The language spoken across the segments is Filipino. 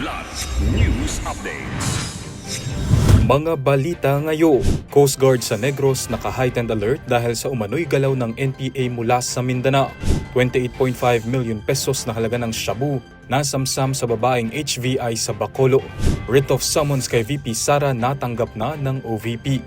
Kidlat News Updates. Mga balita ngayon, Coast Guard sa Negros naka-heightened alert dahil sa umano'y galaw ng NPA mula sa Mindanao. 28.5 million pesos na halaga ng shabu nasamsam sa babaeng HVI sa Bacolod. Writ of summons kay VP Sara natanggap na ng OVP.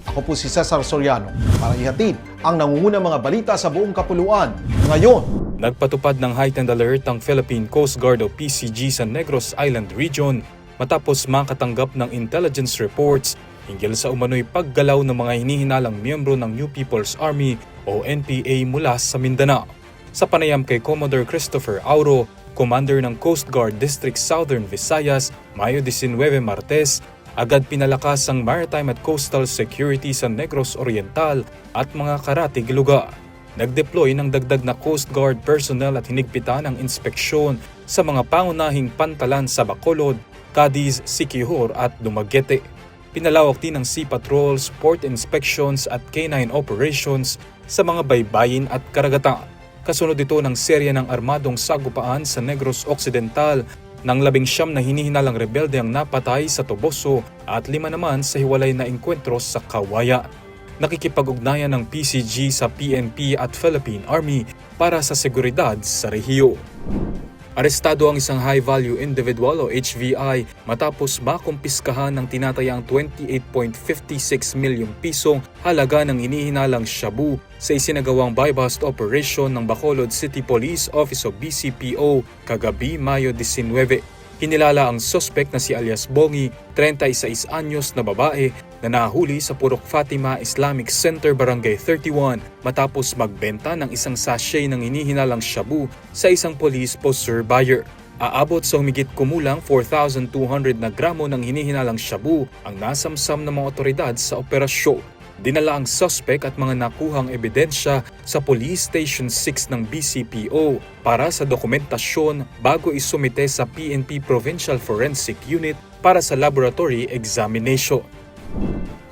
Ako po si Cesar Soriano para ihatid ang nangungunang mga balita sa buong kapuluan ngayon. Nagpatupad ng heightened alert ang Philippine Coast Guard o PCG sa Negros Island Region matapos makatanggap ng intelligence reports hinggil sa umano'y paggalaw ng mga hinihinalang miyembro ng New People's Army o NPA mula sa Mindanao. Sa panayam kay Commodore Christopher Auro, Commander ng Coast Guard District Southern Visayas, Mayo 19 Martes, agad pinalakas ang maritime at coastal security sa Negros Oriental at mga karatig lugar. Nag-deploy ng dagdag na Coast Guard personnel at hinigpitan ang inspeksyon sa mga pangunahing pantalan sa Bacolod, Cadiz, Siquijor at Dumaguete. Pinalawak din ang sea patrols, port inspections at canine operations sa mga baybayin at karagatan. Kasunod ito ng serya ng armadong sagupaan sa Negros Occidental ng 19 na hinihinalang rebelde ang napatay sa Toboso at 5 naman sa hiwalay na engkwentro sa Kawayan. Nakikipag-ugnayan ng PCG sa PNP at Philippine Army para sa seguridad sa rehiyon. Arestado ang isang high-value individual o HVI matapos makumpiskahan ng tinatayang 28.56 milyong pisong halaga ng hinihinalang shabu sa isinagawang buy-bust operation ng Bacolod City Police Office o BCPO kagabi Mayo 19. Kinilala ang suspect na si alias Bongi, 36 anyos na babae na nahuli sa Purok Fatima Islamic Center Barangay 31 matapos magbenta ng isang sachet ng hinihinalang shabu sa isang police poster buyer. Aabot sa humigit kumulang 4,200 na gramo ng hinihinalang shabu ang nasamsam ng mga otoridad sa operasyon. Dinala ang suspect at mga nakuhang ebidensya sa Police Station 6 ng BCPO para sa dokumentasyon bago isumite sa PNP Provincial Forensic Unit para sa laboratory examination.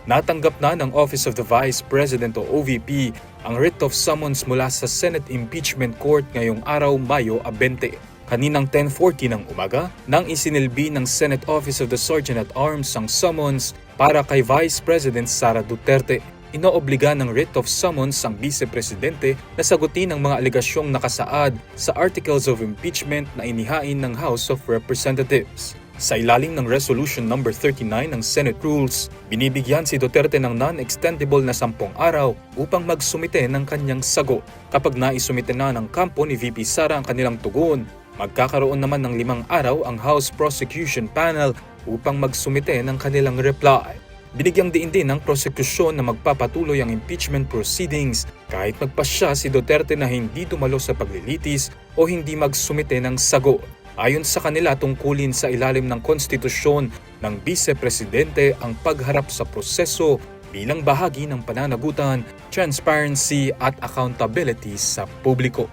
Natanggap na ng Office of the Vice President o OVP ang writ of summons mula sa Senate Impeachment Court ngayong araw Mayo 20. Kaninang 10:40 ng umaga nang isinilbi ng Senate Office of the Sergeant at Arms ang summons para kay Vice President Sara Duterte. Inoobliga ng writ of summons ang Vice Presidente na sagutin ang mga alegasyong nakasaad sa Articles of Impeachment na inihain ng House of Representatives. Sa ilalim ng Resolution No. 39 ng Senate Rules, binibigyan si Duterte ng non-extendable na 10 araw upang magsumite ng kanyang sagot. Kapag naisumite na ng kampo ni VP Sara ang kanilang tugon, magkakaroon naman ng 5 araw ang House Prosecution Panel upang magsumite ng kanilang reply. Binigyang diin din ng prosekusyon na magpapatuloy ang impeachment proceedings kahit magpasya si Duterte na hindi dumalo sa paglilitis o hindi magsumite ng sagot. Ayon sa kanila, tungkulin sa ilalim ng konstitusyon ng Vice Presidente ang pagharap sa proseso bilang bahagi ng pananagutan, transparency at accountability sa publiko.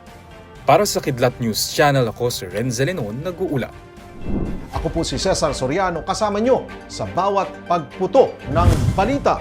Para sa Kidlat News Channel, ako si Renz Lenon, nag-uula. Ako po si Cesar Soriano kasama nyo sa bawat pagputo ng balita.